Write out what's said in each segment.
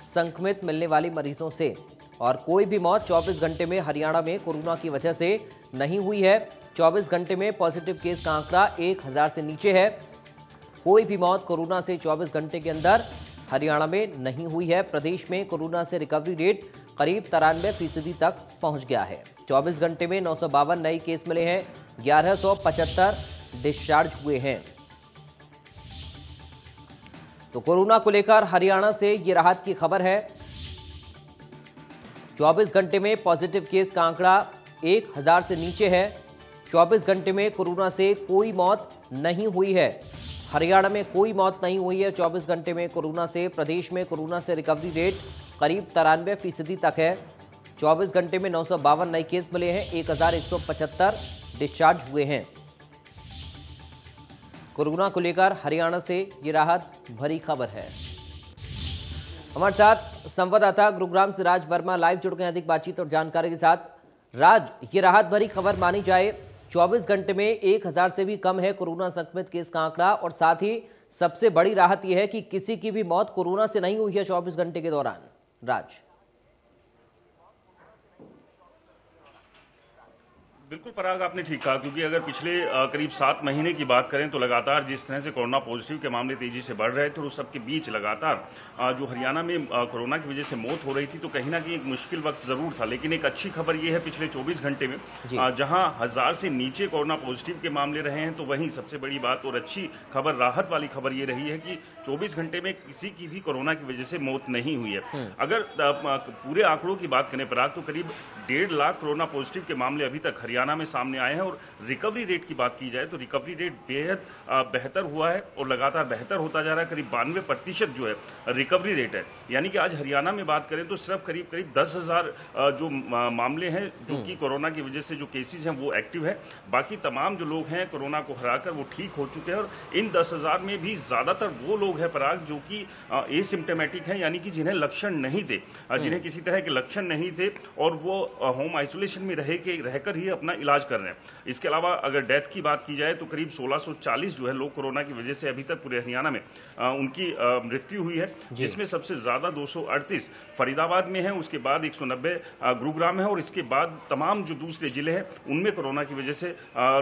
संक्रमित मिलने वाली मरीजों से। और कोई भी मौत 24 घंटे में हरियाणा में कोरोना की वजह से नहीं हुई है। 24 घंटे में पॉजिटिव केस का आंकड़ा 1000 से नीचे है। कोई भी मौत कोरोना से 24 घंटे के अंदर हरियाणा में नहीं हुई है। प्रदेश में कोरोना से रिकवरी रेट करीब 93% तक पहुंच गया है। 24 घंटे में 952 नए केस मिले हैं। 1175 डिस्चार्ज हुए हैं। तो कोरोना को लेकर हरियाणा से ये राहत की खबर है। 24 घंटे में पॉजिटिव केस का आंकड़ा 1000 से नीचे है। 24 घंटे में कोरोना से कोई मौत नहीं हुई है। हरियाणा में कोई मौत नहीं हुई है 24 घंटे में कोरोना से। प्रदेश में कोरोना से रिकवरी रेट करीब 93% तक है। 24 घंटे में 952 नए केस मिले हैं। 1175 डिस्चार्ज हुए हैं। कोरोना को लेकर हरियाणा से ये राहत भरी खबर है। हमारे साथ संवाददाता गुरुग्राम से राज वर्मा लाइव जुड़ गए हैं अधिक बातचीत और जानकारी के साथ। राज, ये राहत भरी खबर मानी जाए। 24 घंटे में 1000 से भी कम है कोरोना संक्रमित केस का आंकड़ा, और साथ ही सबसे बड़ी राहत यह है कि किसी की भी मौत कोरोना से नहीं हुई है 24 घंटे के दौरान। राज, बिल्कुल पराग, आपने ठीक कहा, क्योंकि अगर पिछले करीब 7 महीने की बात करें तो लगातार जिस तरह से कोरोना पॉजिटिव के मामले तेजी से बढ़ रहे थे, उस सब के बीच लगातार जो हरियाणा में कोरोना की वजह से मौत हो रही थी, तो कहीं ना कहीं एक मुश्किल वक्त जरूर था। लेकिन एक अच्छी खबर यह है पिछले 24 घंटे में जहां 1000 से नीचे कोरोना पॉजिटिव के मामले रहे हैं, तो वहीं सबसे बड़ी बात और अच्छी खबर, राहत वाली खबर ये रही है कि 24 घंटे में किसी की भी कोरोना की वजह से मौत नहीं हुई है। अगर पूरे आंकड़ों की बात करें पराग, तो करीब 1.5 लाख कोरोना पॉजिटिव के मामले अभी तक हरियाणा में सामने आए हैं। और रिकवरी रेट की बात की जाए तो रिकवरी रेट बेहद बेहतर हुआ है और लगातार बेहतर होता जा रहा है। करीब 92% जो है रिकवरी रेट है। यानी कि आज हरियाणा में बात करें तो सिर्फ करीब 10,000 जो मामले हैं जो कि कोरोना की वजह से जो केसेस हैं वो एक्टिव है। बाकी तमाम जो लोग हैं कोरोना को हराकर वो ठीक हो चुके हैं। और इन 10,000 में भी ज्यादातर वो लोग हैं पराग जो कि एसिम्प्टोमेटिक हैं, यानी कि जिन्हें लक्षण नहीं थे, जिन्हें किसी तरह के लक्षण नहीं थे और वो होम आइसोलेशन में रहकर ही अपना इलाज कर रहे हैं। इसके अलावा अगर डेथ की बात की जाए तो करीब 1640 जो है लोग कोरोना की वजह से अभी तक पूरे हरियाणा में उनकी मृत्यु हुई है, जिसमें सबसे ज्यादा 238 फरीदाबाद में है, उसके बाद 190 गुरुग्राम में है, और इसके बाद तमाम जो दूसरे जिले हैं उनमें कोरोना की वजह से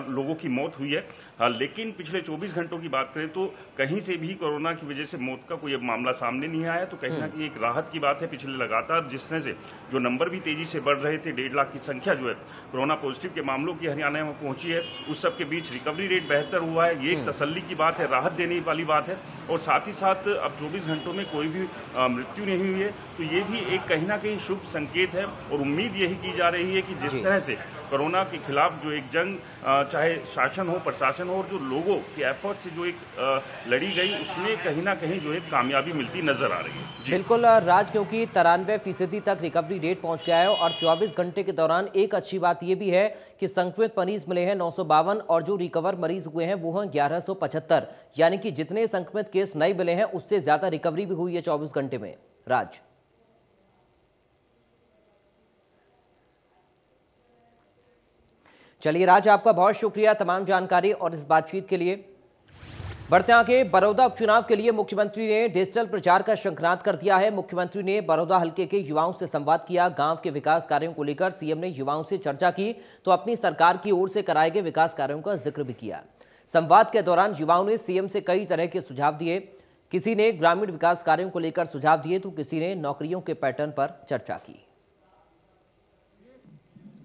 लोगों की मौत हुई है। लेकिन पिछले 24 घंटों की बात करें तो कहीं से भी कोरोना की वजह से मौत का कोई मामला सामने नहीं आया। तो कहीं ना कहीं एक राहत की बात है। पिछले लगातार जिस तरह से जो नंबर भी तेजी से बढ़ रहे थे, 1.5 लाख की संख्या जो है कोरोना पॉजिटिव के मामलों की हरियाणा में पहुंची है, उस सब के बीच रिकवरी रेट बेहतर हुआ है। ये एक तसल्ली की बात है, राहत देने वाली बात है। और साथ ही साथ अब 24 घंटों में कोई भी मृत्यु नहीं हुई है, तो ये भी एक कहीं ना कहीं शुभ संकेत है। और उम्मीद यही की जा रही है कि जिस तरह से कोरोना के खिलाफ जो एक जंग, चाहे शासन हो प्रशासन हो, और जो लोगों के एफर्ट से जो एक लड़ी गई, उसमें कहीं ना कहीं जो एक कामयाबी मिलती नजर आ रही है। बिल्कुल राज, क्योंकि 93% तक रिकवरी रेट पहुंच गया है। और 24 घंटे के दौरान एक अच्छी बात यह भी है कि संक्रमित मरीज मिले हैं 952, और जो रिकवर मरीज हुए हैं वो हैं 1175। यानी कि जितने संक्रमित केस नए मिले हैं उससे ज्यादा रिकवरी भी हुई है 24 घंटे में। राज, चलिए राज, आपका बहुत शुक्रिया तमाम जानकारी और इस बातचीत के लिए। बढ़ते आगे, बड़ौदा उपचुनाव के लिए मुख्यमंत्री ने डिजिटल प्रचार का शंखनाद कर दिया है। मुख्यमंत्री ने बड़ौदा हल्के के युवाओं से संवाद किया। गांव के विकास कार्यों को लेकर सीएम ने युवाओं से चर्चा की तो अपनी सरकार की ओर से कराए गए विकास कार्यों का जिक्र भी किया। संवाद के दौरान युवाओं ने सीएम से कई तरह के सुझाव दिए। किसी ने ग्रामीण विकास कार्यों को लेकर सुझाव दिए तो किसी ने नौकरियों के पैटर्न पर चर्चा की।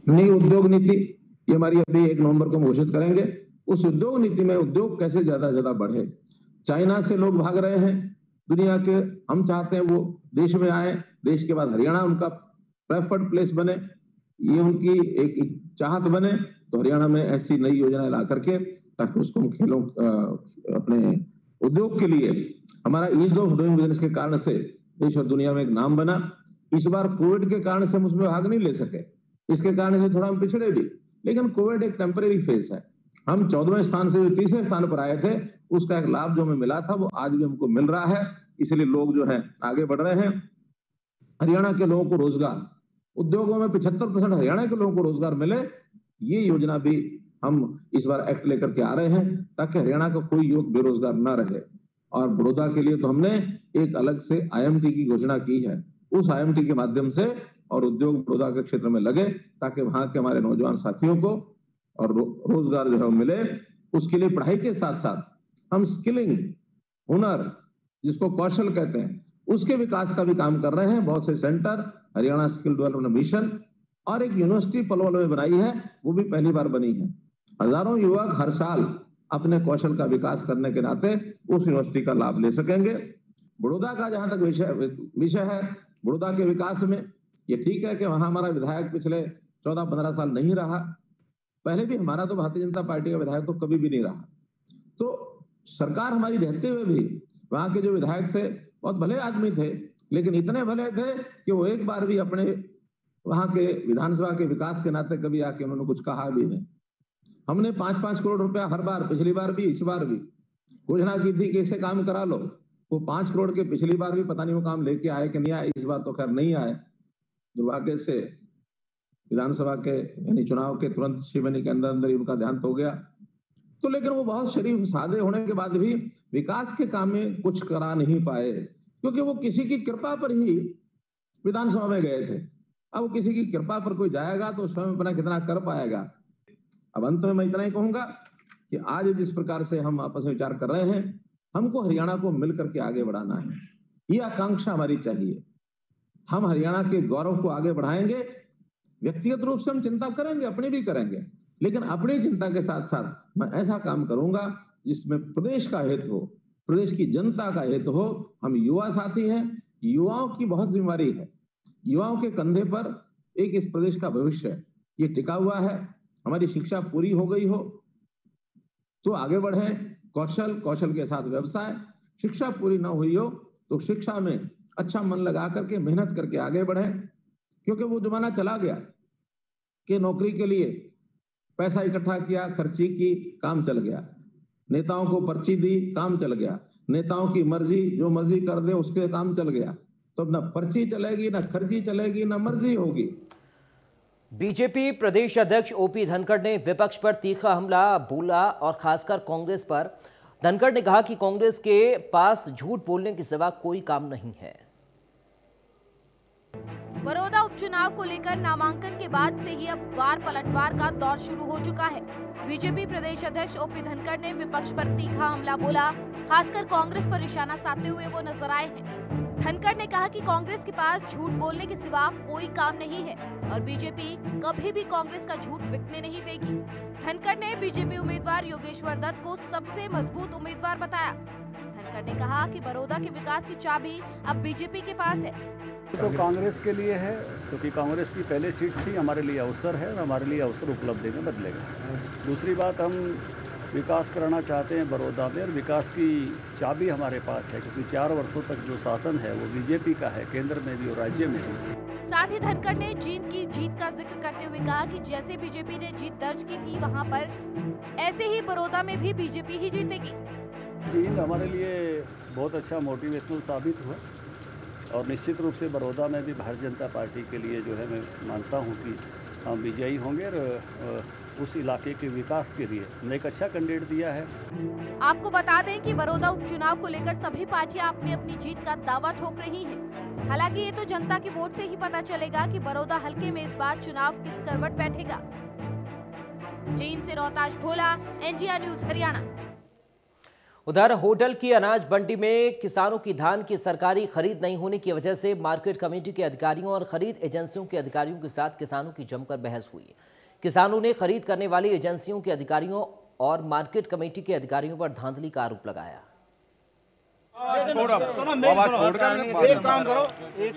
नई उद्योग नीति ये हमारी अभी 1 नवंबर को घोषित करेंगे। उस उद्योग नीति में उद्योग कैसे ज्यादा से ज्यादा बढ़े। चाइना से लोग भाग रहे हैं दुनिया के, हम चाहते हैं वो देश में आए, देश के बाद हरियाणा उनका प्रेफर्ड प्लेस बने, ये उनकी एक चाहत बने। तो हरियाणा में ऐसी नई योजनाएं ला करके ताकि उसको हम खेलों अपने उद्योग के लिए, हमारा ईज ऑफ डूइंग बिजनेस के कारण से देश और दुनिया में एक नाम बना। इस बार कोविड के कारण से हम उसमें भाग नहीं ले सके, इसके कारण से थोड़ा हम पिछड़े भी, लेकिन कोविड एक टेम्परेरी फेज है। हम 14वें स्थान से 30वें स्थान पर आए थे, उसका एक लाभ जो हमें मिला था वो आज भी हमको मिल रहा है। इसलिए लोग जो है आगे बढ़ रहे हैं। हरियाणा के लोगों को रोजगार, उद्योगों में 75% हरियाणा के लोगों को रोजगार मिले, ये योजना भी हम इस बार एक्ट लेकर के आ रहे हैं ताकि हरियाणा का कोई युवक बेरोजगार न रहे। और बड़ौदा के लिए तो हमने एक अलग से IMT की घोषणा की है। उस IMT के माध्यम से और उद्योग बड़ौदा के क्षेत्र में लगे, ताकि वहां के हमारे नौजवान साथियों को और रोजगार जो है मिले। उसके लिए पढ़ाई के साथ साथ हम स्किलिंग, हुनर, जिसको कौशल कहते हैं, उसके विकास का भी काम कर रहे हैं। बहुत से centre, Haryana skill development mission और एक यूनिवर्सिटी पलवल में बनाई है, वो भी पहली बार बनी है। हजारों युवक हर साल अपने कौशल का विकास करने के नाते उस यूनिवर्सिटी का लाभ ले सकेंगे। बड़ौदा का जहां तक विषय है, बड़ौदा के विकास में ये ठीक है कि वहां हमारा विधायक पिछले 14-15 साल नहीं रहा। पहले भी हमारा तो भारतीय जनता पार्टी का विधायक तो कभी भी नहीं रहा। तो सरकार हमारी रहते हुए भी वहां के जो विधायक थे बहुत भले आदमी थे, लेकिन इतने भले थे कि वो एक बार भी अपने वहां के विधानसभा के विकास के नाते कभी आके उन्होंने कुछ कहा भी नहीं। हमने 5-5 करोड़ रुपया हर बार, पिछली बार भी इस बार भी घोषणा की थी कि इसे काम करा लो। वो 5 करोड़ के पिछली बार भी पता नहीं वो काम लेके आए कि नहीं आए, इस बार तो खैर नहीं आए। दुर्भाग्य से विधानसभा के यानी चुनाव के तुरंत 6 महीने के अंदर अंदर ही उनका देहांत हो गया। तो लेकिन वो बहुत शरीफ सादे होने के बाद भी विकास के काम में कुछ करा नहीं पाए, क्योंकि वो किसी की कृपा पर ही विधानसभा में गए थे। अब वो किसी की कृपा पर कोई जाएगा तो स्वयं अपना कितना कर पाएगा। अब अंत में मैं इतना ही कहूंगा कि आज जिस प्रकार से हम आपस में विचार कर रहे हैं, हमको हरियाणा को मिलकर के आगे बढ़ाना है। ये आकांक्षा हमारी चाहिए। हम हरियाणा के गौरव को आगे बढ़ाएंगे। व्यक्तिगत रूप से हम चिंता करेंगे, अपनी भी करेंगे, लेकिन अपनी चिंता के साथ साथ मैं ऐसा काम करूंगा जिसमें प्रदेश का हित हो, प्रदेश की जनता का हित हो। हम युवा साथी हैं, युवाओं की बहुत जिम्मेदारी है। युवाओं के कंधे पर एक इस प्रदेश का भविष्य ये टिका हुआ है। हमारी शिक्षा पूरी हो गई हो तो आगे बढ़े, कौशल के साथ व्यवसाय। शिक्षा पूरी ना हुई हो तो शिक्षा में अच्छा मन लगा करके मेहनत करके आगे बढ़े, क्योंकि वो जमाना चला गया कि नौकरी के लिए पैसा इकट्ठा किया, खर्ची की, काम चल गया। नेताओं को पर्ची दी, काम चल गया। नेताओं की मर्जी, जो मर्जी कर दे उसके काम चल गया। तो अब ना पर्ची चलेगी, ना खर्ची चलेगी, ना मर्जी होगी। बीजेपी प्रदेश अध्यक्ष ओपी धनखड़ ने विपक्ष पर तीखा हमला बोला और खासकर कांग्रेस पर। धनखड़ ने कहा कि कांग्रेस के पास झूठ बोलने के सिवा कोई काम नहीं है। बड़ौदा उपचुनाव को लेकर नामांकन के बाद से ही अब वार पलटवार का दौर शुरू हो चुका है। बीजेपी प्रदेश अध्यक्ष ओपी धनखड़ ने विपक्ष पर तीखा हमला बोला, खासकर कांग्रेस पर निशाना साधते हुए वो नजर आए हैं। धनखड़ ने कहा कि कांग्रेस के पास झूठ बोलने के सिवा कोई काम नहीं है और बीजेपी कभी भी कांग्रेस का झूठ बिकने नहीं देगी। धनखड़ ने बीजेपी उम्मीदवार योगेश्वर दत्त को सबसे मजबूत उम्मीदवार बताया। धनखड़ ने कहा कि बड़ौदा के विकास की चाबी अब बीजेपी के पास है। तो कांग्रेस के लिए है, क्योंकि कांग्रेस की पहले सीट थी, हमारे लिए अवसर है और हमारे लिए अवसर उपलब्धि में बदलेगा। दूसरी बात, हम विकास कराना चाहते हैं बड़ौदा में और विकास की चाबी हमारे पास है, क्योंकि 4 वर्षों तक जो शासन है वो बीजेपी का है, केंद्र में भी और राज्य में भी। साथ ही धनखड़ ने जींद की जीत का जिक्र करते हुए कहा कि जैसे बीजेपी ने जीत दर्ज की थी वहां पर, ऐसे ही बड़ौदा में भी बीजेपी ही जीतेगी। जींद हमारे लिए बहुत अच्छा मोटिवेशनल साबित हुआ और निश्चित रूप से बड़ौदा में भी भारतीय जनता पार्टी के लिए जो है मैं मानता हूँ कि हम विजयी होंगे और उस इलाके के विकास के लिए हमने एक अच्छा कैंडिडेट दिया है। आपको बता दें कि बड़ौदा उपचुनाव को लेकर सभी पार्टियां अपनी अपनी जीत का दावा ठोक रही हैं। हालांकि ये तो जनता की वोट से ही पता चलेगा कि बड़ौदा हल्के में इस बार चुनाव किस करवट बैठेगा। जींद से रोहताश भोला, NGR न्यूज हरियाणा। उधर होटल की अनाज मंडी में किसानों की धान की सरकारी खरीद नहीं होने की वजह से मार्केट कमेटी के अधिकारियों और खरीद एजेंसियों के अधिकारियों के साथ किसानों की जमकर बहस हुई। किसानों ने खरीद करने वाली एजेंसियों के अधिकारियों और मार्केट कमेटी के अधिकारियों पर धांधली का आरोप लगाया। एक काम करो, एक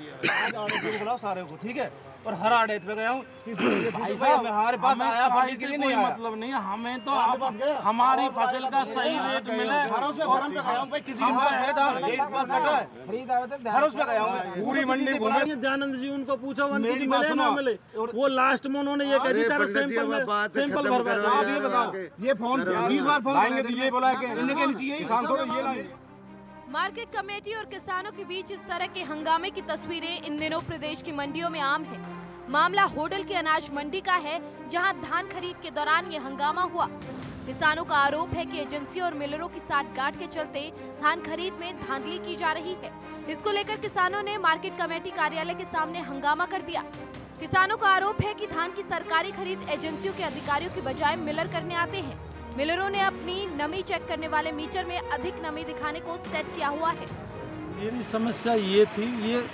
बुलाओ सारे को, ठीक है? और हर आड़े पे गया हूँ, हमारे पास आया फसल के लिए नहीं आया। मतलब नहीं, हमें तो हमारी फसल का सही रेट मिले। हर उस पे फॉर्म पे गया हूँ, किसी के पास है दाम, रेट पास कटा है, हर उस पे गया हूँ, पूरी मंडी घूमे। दयानंद जी उनको पूछा मिले ना मिले, वो लास्ट में उन्होंने ये कह दी सैंपल भर। आप ये बताओ, ये फॉर्म 20 बार फॉर्म लाएंगे तो ये बोला कि इन्हें कहनी चाहिए किसान को ये लाएंगे। मार्केट कमेटी और किसानों के बीच इस तरह के हंगामे की तस्वीरें इन दिनों प्रदेश की मंडियों में आम है। मामला होटल की अनाज मंडी का है, जहां धान खरीद के दौरान ये हंगामा हुआ। किसानों का आरोप है कि एजेंसियों और मिलरों की साठगांठ के चलते धान खरीद में धांधली की जा रही है। इसको लेकर किसानों ने मार्केट कमेटी कार्यालय के सामने हंगामा कर दिया। किसानों का आरोप है कि धान की सरकारी खरीद एजेंसियों के अधिकारियों की बजाय मिलर करने आते हैं। मिलरों ने अपनी नमी चेक करने वाले मीटर में अधिक नमी दिखाने को सेट किया हुआ है। मेरी समस्या ये थी, ये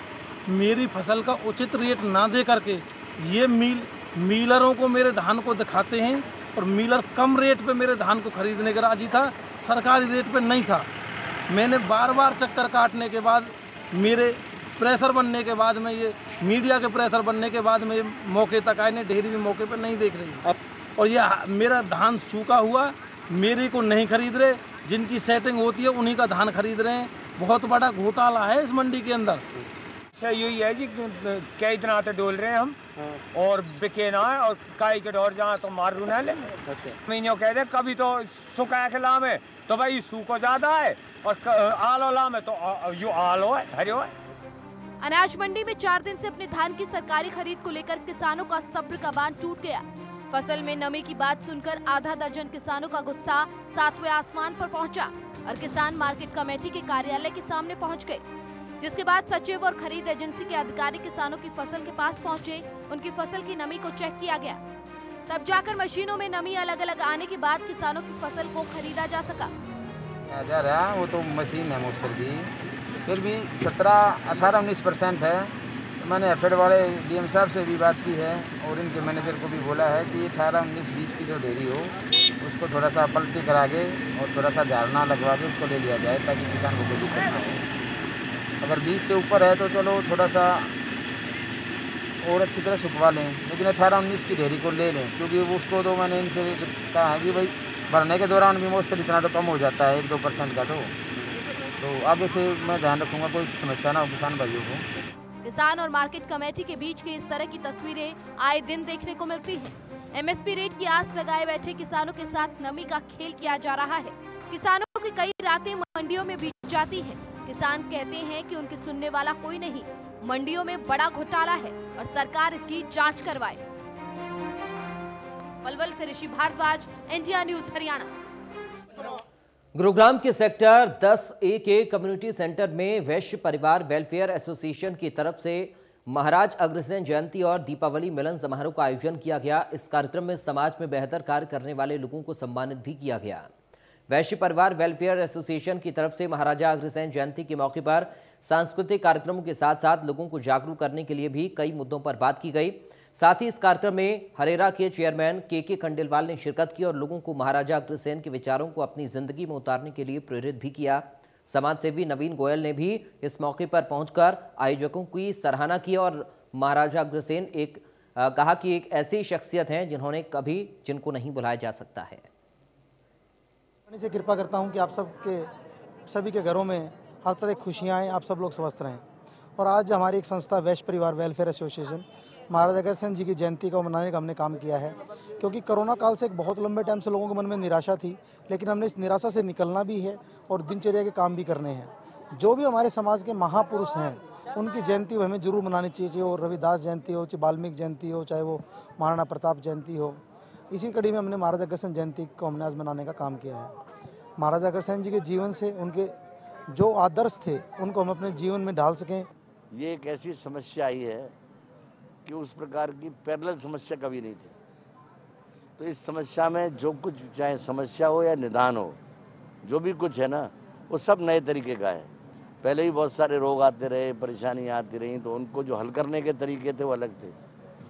मेरी फसल का उचित रेट ना दे करके ये मिलरों को मेरे धान को दिखाते हैं और मिलर कम रेट पे मेरे धान को खरीदने के राजी था, सरकारी रेट पे नहीं था। मैंने बार बार चक्कर काटने के बाद, मेरे प्रेशर बनने के बाद में, ये मीडिया के प्रेशर बनने के बाद में मौके तक आए, डेयरी भी मौके पे नहीं देख रही और ये मेरा धान सूखा हुआ, मेरे को नहीं खरीद रहे। जिनकी सेटिंग होती है उन्हीं का धान खरीद रहे हैं। बहुत बड़ा घोटाला है इस मंडी के अंदर। यही है जी, कई दिन आते डोल रहे हैं हम और बिके ना है और काई के डोर जहाँ तो मार ना ले। महीनों कह दे कभी तो सूखा के लाम है तो भाई सूखो ज्यादा है और आलो लाम है तो यू आलो है, हरियो है। अनाज मंडी में 4 दिन से अपने धान की सरकारी खरीद को लेकर किसानों का सब्र का बांध टूट गया। फसल में नमी की बात सुनकर आधा दर्जन किसानों का गुस्सा 7वें आसमान पर पहुंचा और किसान मार्केट कमेटी के कार्यालय के सामने पहुंच गए। जिसके बाद सचिव और खरीद एजेंसी के अधिकारी किसानों की फसल के पास पहुंचे। उनकी फसल की नमी को चेक किया गया, तब जाकर मशीनों में नमी अलग अलग आने के बाद किसानों की फसल को खरीदा जा सका। वो तो मशीन है मोटर की, फिर भी 17, 18, 19% है। मैंने एफेड वाले डीएम साहब से भी बात की है और इनके मैनेजर को भी बोला है कि 18, 19, 20 की जो डेयरी हो उसको थोड़ा सा पलटी करा के और थोड़ा सा झाड़ना लगवा के उसको ले लिया जाए ताकि किसान को कोई दिक्कत ना हो। अगर 20 से ऊपर है तो चलो थोड़ा सा और अच्छी तरह सुखवा लें, लेकिन 18, 19 की डेयरी को ले लें, क्योंकि उसको तो मैंने इनसे कहा है कि भाई भरने के दौरान भी मोस्टली इतना तो कम हो जाता है 1-2% का। तो आगे से मैं ध्यान रखूँगा कोई समस्या ना हो किसान भाइयों को। किसान और मार्केट कमेटी के बीच की इस तरह की तस्वीरें आए दिन देखने को मिलती हैं। एमएसपी रेट की आस लगाए बैठे किसानों के साथ नमी का खेल किया जा रहा है। किसानों की कई रातें मंडियों में बीत जाती हैं। किसान कहते हैं कि उनकी सुनने वाला कोई नहीं, मंडियों में बड़ा घोटाला है और सरकार इसकी जांच करवाए। पलवल से ऋषि भारद्वाज, इंडिया न्यूज हरियाणा। गुरुग्राम के सेक्टर 10A के कम्युनिटी सेंटर में वैश्य परिवार वेलफेयर एसोसिएशन की तरफ से महाराज अग्रसेन जयंती और दीपावली मिलन समारोह का आयोजन किया गया। इस कार्यक्रम में समाज में बेहतर कार्य करने वाले लोगों को सम्मानित भी किया गया। वैश्य परिवार वेलफेयर एसोसिएशन की तरफ से महाराजा अग्रसेन जयंती के मौके पर सांस्कृतिक कार्यक्रमों के साथ साथ लोगों को जागरूक करने के लिए भी कई मुद्दों पर बात की गई। साथ ही इस कार्यक्रम में हरेरा के चेयरमैन के खंडेलवाल ने शिरकत की और लोगों को महाराजा अग्रसेन के विचारों को अपनी जिंदगी में उतारने के लिए प्रेरित भी किया। समाजसेवी नवीन गोयल ने भी इस मौके पर पहुंचकर आयोजकों की सराहना की और महाराजा अग्रसेन कहा कि एक ऐसी शख्सियत हैं जिनको नहीं भुलाया जा सकता है। से कृपा करता हूं कि आप सभी के घरों में हर तरह की खुशियां आएँ, आप सब लोग स्वस्थ रहें। और आज हमारी एक संस्था वैश्य परिवार वेलफेयर एसोसिएशन महाराजा अग्रसेन जी की जयंती को मनाने का हमने काम किया है, क्योंकि कोरोना काल से एक बहुत लंबे टाइम से लोगों के मन में निराशा थी, लेकिन हमने इस निराशा से निकलना भी है और दिनचर्या के काम भी करने हैं। जो भी हमारे समाज के महापुरुष हैं उनकी जयंती हमें जरूर मनानी चाहिए, चाहे वो रविदास जयंती हो, चाहे वाल्मीकि जयंती हो, चाहे वो महाराणा प्रताप जयंती हो। इसी कड़ी में हमने महाराजा अग्रसेन जयंती को हमने आज मनाने का काम किया है। महाराजा अग्रसेन जी के जीवन से उनके जो आदर्श थे उनको हम अपने जीवन में ढाल सकें। ये एक ऐसी समस्या आई है कि उस प्रकार की पैरेलल समस्या कभी नहीं थी। तो इस समस्या में जो कुछ, चाहे समस्या हो या निदान हो, जो भी कुछ है ना, वो सब नए तरीके का है। पहले ही बहुत सारे रोग आते रहे, परेशानियाँ आती रहीं, तो उनको जो हल करने के तरीके थे वो अलग थे।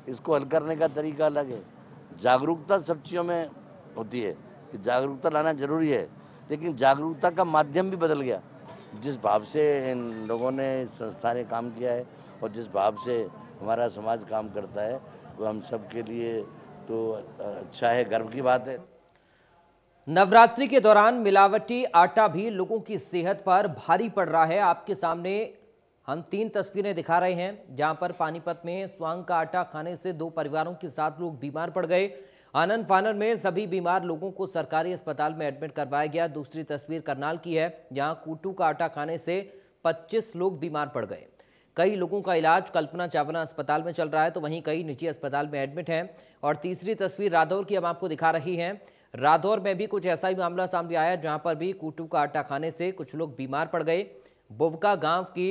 इसको हल करने का तरीका अलग है। जागरूकता सब चीज़ों में होती है कि जागरूकता लाना जरूरी है, लेकिन जागरूकता का माध्यम भी बदल गया। जिस भाव से इन लोगों ने, इस संस्था ने काम किया है और जिस भाव से हमारा समाज काम करता है, वो हम सब के लिए तो अच्छा है, गर्व की बात है। नवरात्रि के दौरान मिलावटी आटा भी लोगों की सेहत पर भारी पड़ रहा है। आपके सामने हम 3 तस्वीरें दिखा रहे हैं, जहां पर पानीपत में स्वांग का आटा खाने से 2 परिवारों के 7 लोग बीमार पड़ गए। आनंद फानन में सभी बीमार लोगों को सरकारी अस्पताल में एडमिट करवाया गया। दूसरी तस्वीर करनाल की है, जहां कूटू का आटा खाने से 25 लोग बीमार पड़ गए। कई लोगों का इलाज कल्पना चावला अस्पताल में चल रहा है, तो वहीं कई निजी अस्पताल में एडमिट हैं। और तीसरी तस्वीर रादौर की हम आपको दिखा रही हैं। रादौर में भी कुछ ऐसा ही मामला सामने आया, जहां पर भी कूटू का आटा खाने से कुछ लोग बीमार पड़ गए। बुवका गांव की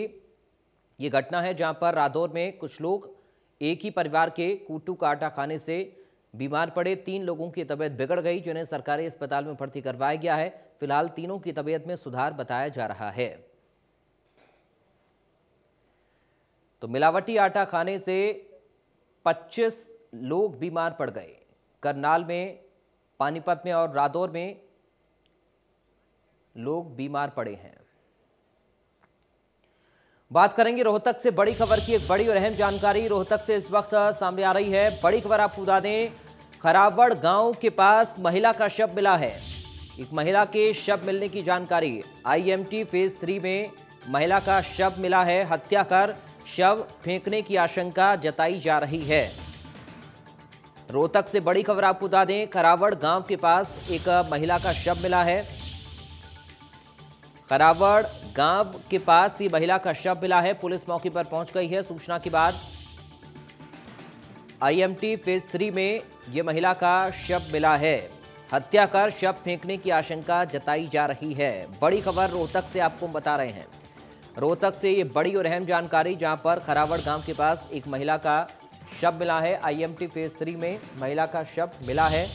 ये घटना है, जहां पर रादौर में कुछ लोग एक ही परिवार के कूटू का आटा खाने से बीमार पड़े। 3 लोगों की तबीयत बिगड़ गई, जिन्हें सरकारी अस्पताल में भर्ती करवाया गया है। फिलहाल तीनों की तबीयत में सुधार बताया जा रहा है। तो मिलावटी आटा खाने से 25 लोग बीमार पड़ गए। करनाल में, पानीपत में और रादौर में लोग बीमार पड़े हैं। बात करेंगे रोहतक से बड़ी खबर की। एक बड़ी और अहम जानकारी रोहतक से इस वक्त सामने आ रही है। बड़ी खबर आपको बता दें, खरावड़ गांव के पास महिला का शव मिला है। एक महिला के शव मिलने की जानकारी। IMT फेज 3 में महिला का शव मिला है। हत्या कर शव फेंकने की आशंका जताई जा रही है। रोहतक से बड़ी खबर आपको बता दें, खरावड़ गांव के पास एक महिला का शव मिला है। खरावड़ गांव के पास ये महिला का शव मिला है। पुलिस मौके पर पहुंच गई है। सूचना के बाद IMT फेज 3 में ये महिला का शव मिला है। हत्या कर शव फेंकने की आशंका जताई जा रही है। बड़ी खबर रोहतक से आपको बता रहे हैं। रोहतक से ये बड़ी और अहम जानकारी, जहां पर खरावड़ गांव के पास एक महिला का शव मिला है। IMT फेज 3 में महिला का शव मिला है।